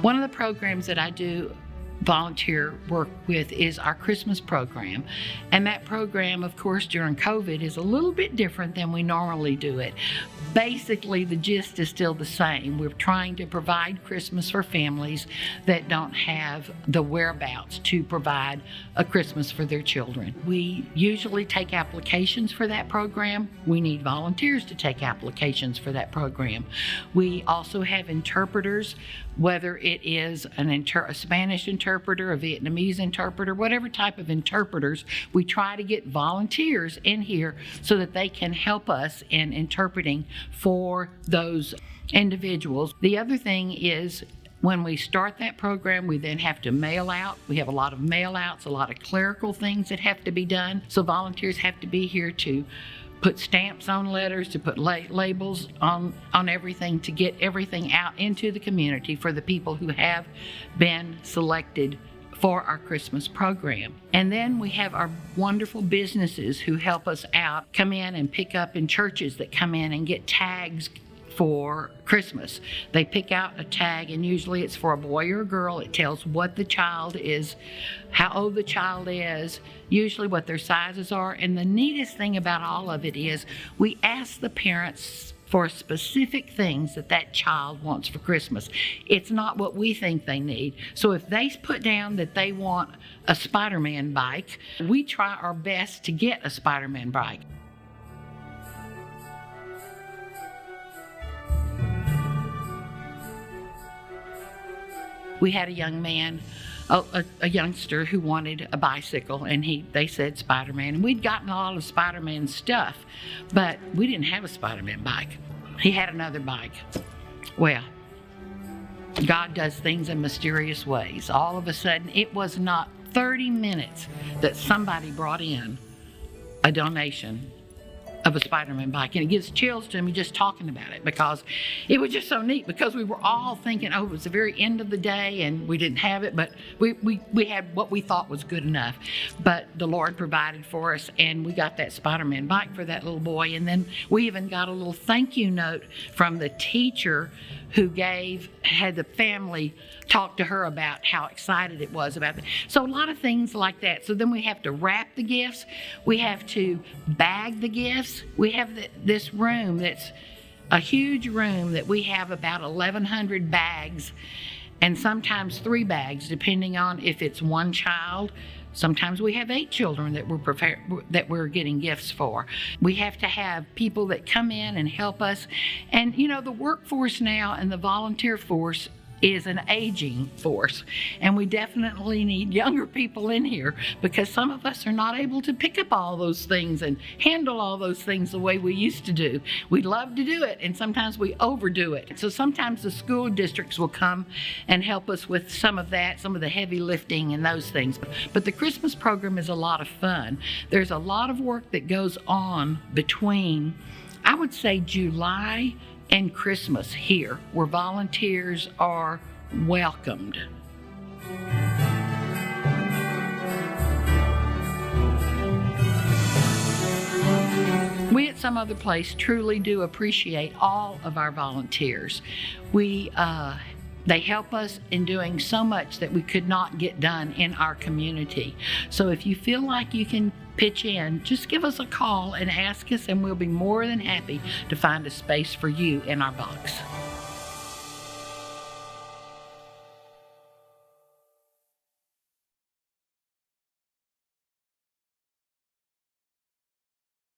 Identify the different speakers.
Speaker 1: One of the programs that I do volunteer work with is our Christmas program. And that program, of course, during COVID is a little bit different than we normally do it. Basically, the gist is still the same. We're trying to provide Christmas for families that don't have the whereabouts to provide a Christmas for their children. We usually take applications for that program. We need volunteers to take applications for that program. We also have interpreters, whether it is a Spanish interpreter, a Vietnamese interpreter, whatever type of interpreters, we try to get volunteers in here so that they can help us in interpreting for those individuals. The other thing is, when we start that program, we then have to mail out. We have a lot of mail outs, a lot of clerical things that have to be done. So volunteers have to be here to put stamps on letters, to put labels on everything, to get everything out into the community for the people who have been selected for our Christmas program. And then we have our wonderful businesses who help us out, come in and pick up in churches that come in and get tags for Christmas. They pick out a tag, and usually it's for a boy or a girl. It tells what the child is, how old the child is, usually what their sizes are. And the neatest thing about all of it is we ask the parents for specific things that child wants for Christmas. It's not what we think they need. So if they put down that they want a Spiderman bike, we try our best to get a Spiderman bike. We had a young man, a youngster who wanted a bicycle, and they said Spiderman. And we'd gotten a lot of Spiderman stuff, but we didn't have a Spiderman bike. He had another bike. Well, God does things in mysterious ways. All of a sudden, it was not 30 minutes that somebody brought in a donation of a Spiderman bike. And it gives chills to me just talking about it, because it was just so neat, because we were all thinking, oh, it was the very end of the day and we didn't have it, but we had what we thought was good enough. Had the Lord provided for us, and we got that Spiderman bike for that little boy. And then we even got a little thank you note from the teacher who had the family talk to her about how excited it was about it. So a lot of things like that. So then we have to wrap the gifts. We have to bag the gifts. We have this room that's a huge room that we have about 1,100 bags, and sometimes 3 bags, depending on if it's one child. Sometimes we have 8 children that we're getting gifts for. We have to have people that come in and help us. And the workforce now and the volunteer force is an aging force, and we definitely need younger people in here, because some of us are not able to pick up all those things and handle all those things the way we used to do. We love to do it, and sometimes we overdo it. So sometimes the school districts will come and help us with some of that, some of the heavy lifting and those things. But the Christmas program is a lot of fun. There's a lot of work that goes on between, I would say, July and Christmas here, where volunteers are welcomed. We at Some Other Place truly do appreciate all of our volunteers. They help us in doing so much that we could not get done in our community. So if you feel like you can pitch in, just give us a call and ask us, and we'll be more than happy to find a space for you in our box.